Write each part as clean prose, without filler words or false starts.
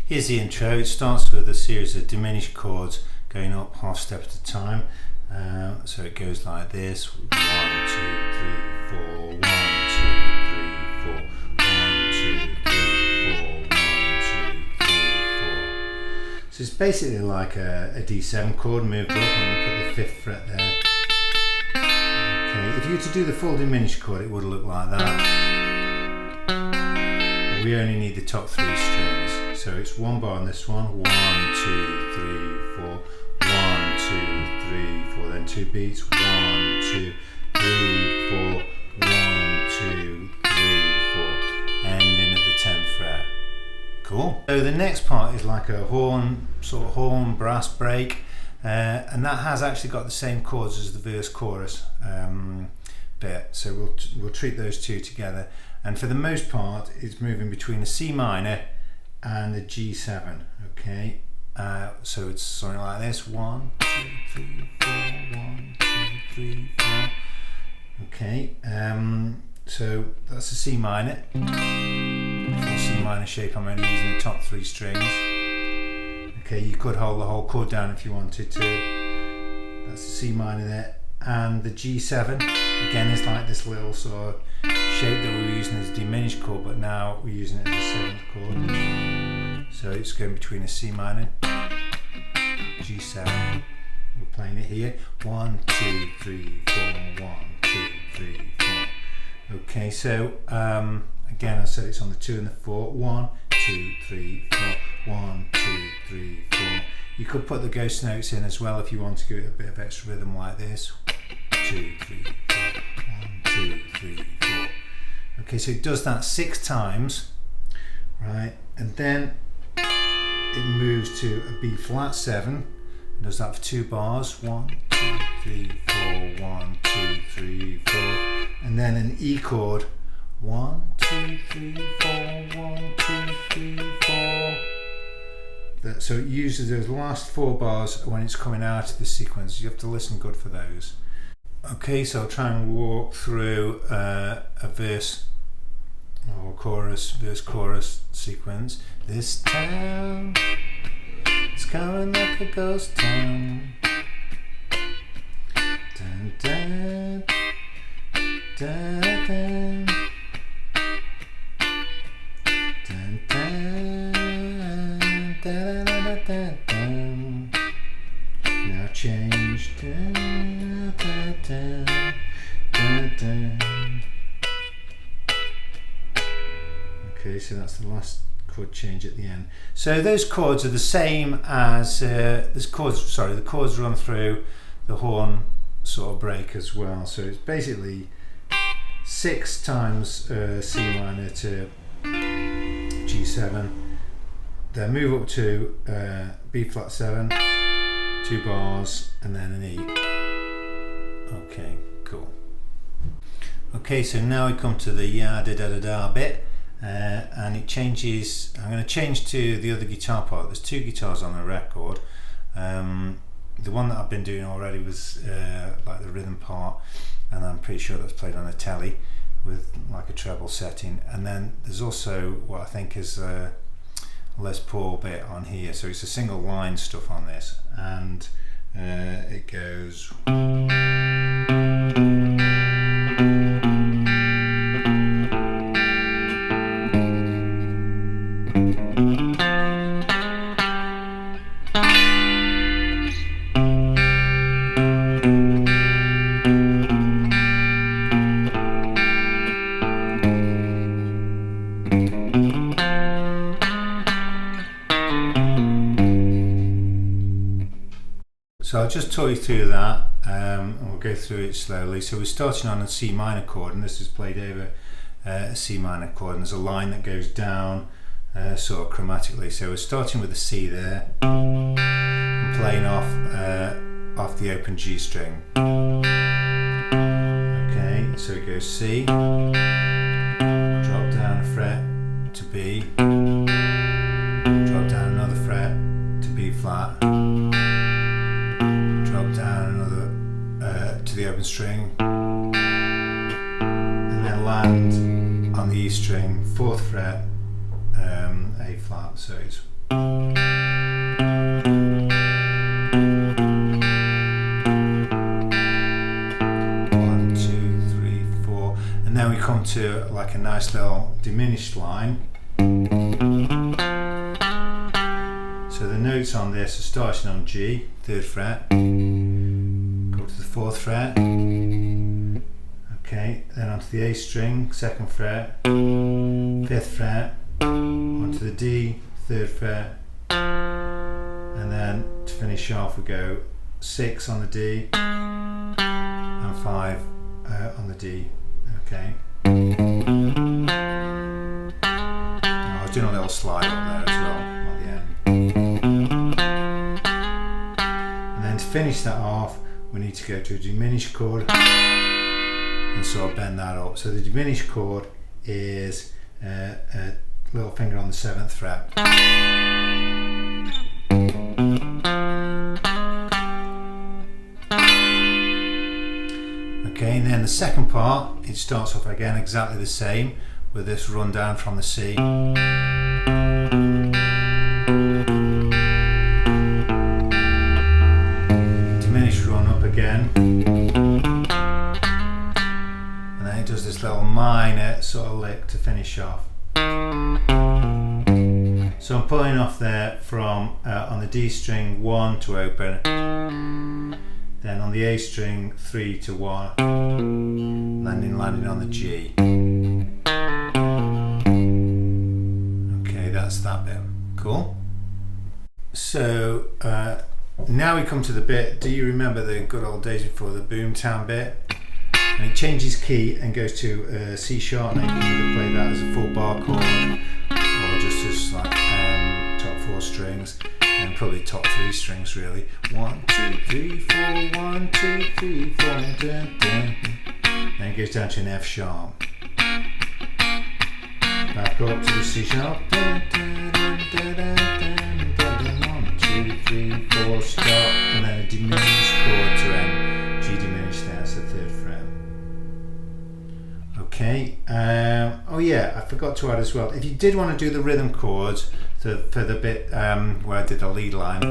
Here's the intro. It starts with a series of diminished chords going up half step at a time. So it goes like this: 1, 2, 3, 4, 1, 2, 3, 4, 1, 2, 3, 4, 1, 2, 3, 4. So it's basically like a D7 chord moved up, and we put the 5th fret there. Okay, if you were to do the full diminished chord, it would look like that. We only need the top 3 strings, so it's 1 bar on this one. 1, 2, 3, 4. 1, 2, 3, 4. Then 2 beats. 1, 2, 3, 4. 1, 2, 3, 4. Ending at the 10th fret. Cool. So the next part is like a sort of horn brass break, and that has actually got the same chords as the verse chorus bit. So we'll treat those two together. And for the most part, it's moving between a C minor and a G7. Okay, so it's something like this: 1, 2, 3, 4, 1, 2, 3, 4. Okay, so that's a C minor. Full C minor shape. I'm only using the top 3 strings. Okay, you could hold the whole chord down if you wanted to. That's the C minor there, and the G7 again is like this little sort of shape that we were using as a diminished chord, but now we're using it as a 7th chord. So it's going between a C minor, G7. We're playing it here: 1, 2, 3, 4. 1, 2, 3, 4. Okay, so again, I said it's on the 2 and the 4. 1, 2, 3, 4. 1, 2, 3, 4. You could put the ghost notes in as well if you want to give it a bit of extra rhythm, like this: 2, 3, 4. 1, 2, 3, 4. Okay, so it does that 6 times, right? And then it moves to a B flat 7. It does that for 2 bars. 1, 2, 3, 4. 1, 2, 3, 4. And then an E chord. 1, 2, 3, 4. 1, 2, 3, 4. So it uses those last 4 bars when it's coming out of the sequence. You have to listen good for those. Okay, so I'll try and walk through a verse or verse chorus sequence. This town is coming like a ghost town. Dun, dun, dun, dun. Dun, dun, dun, dun, dun, dun. Now change. Dun, dun, dun, dun, dun. Okay, so that's the last chord change at the end. So those chords are the same as the chords run through the horn sort of break as well. So it's basically 6 times C minor to G7. Then move up to B flat 7, 2 bars, and then an E. Okay, cool. Okay, so now we come to the ya da da da da bit. And it changes. I'm going to change to the other guitar part. There's 2 guitars on the record. The one that I've been doing already was like the rhythm part, and I'm pretty sure that's played on a telly with like a treble setting. And then there's also what I think is a Les Paul bit on here. So it's a single line stuff on this, and it goes. So I'll just talk you through that, and we'll go through it slowly. So we're starting on a C minor chord, and this is played over a C minor chord, and there's a line that goes down sort of chromatically. So we're starting with a C there, and playing off the open G string. Okay, so it goes C, drop down a fret to B, drop down another fret to B flat, down another to the open string, and then land on the E string, 4th fret, A flat. So it's One, two, three, four, and then we come to like a nice little diminished line. So the notes on this are starting on G, 3rd fret, go to the 4th fret, okay, then onto the A string, 2nd fret, 5th fret, onto the D, 3rd fret, and then to finish off we go 6 on the D and 5 on the D, okay. I was doing a little slide up there as well at the end. And then to finish that off, we need to go to a diminished chord and sort of bend that up. So the diminished chord is a little finger on the 7th fret. Okay, and then the second part, it starts off again exactly the same with this run down from the C. Diminished run up again. And then it does this little minor sort of lick to finish off. So I'm pulling off there from on the D string 1 to open, then on the A string 3 to 1, landing on the G. Okay, that's that bit. Cool. So now we come to the bit, do you remember the good old days before the boomtown bit? And it changes key and goes to C sharp, and you can either play that as a full bar chord or just as like top 4 strings, and probably top 3 strings really. 1, 2, 3, 4, 1, 2, 3, 4, dun, dun. Then it goes down to an F sharp. Back up to the C sharp. 1, 2, 3, 4, stop, and then a diminished chord to end. G diminished there, that's the 3rd fret. Okay, oh yeah, I forgot to add as well, if you did want to do the rhythm chords for the bit where I did the lead line,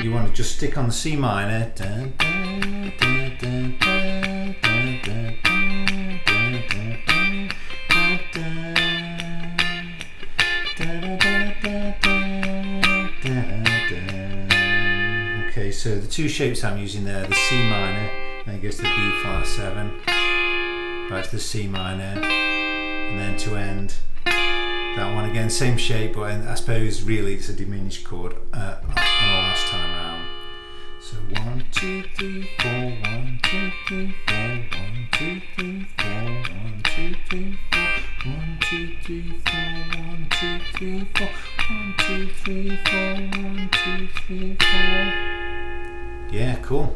you want to just stick on the C minor, dun, dun, dun, dun, dun, dun, dun, dun. Okay, so the 2 shapes I'm using there, the C minor, then it goes to the B flat 7, back to the C minor, and then to end that one again, same shape, but I suppose really it's a diminished chord on the last time around. So 1, 2, 3, 4, 1, 2, 3, 4, 1, 2, 3, 4, 1, 2, 3, 4, 1, 2, 3, 4, 1, 2, 3, 4, 1, 2, 3, 4, 1, 2, 3, 4. Yeah, cool.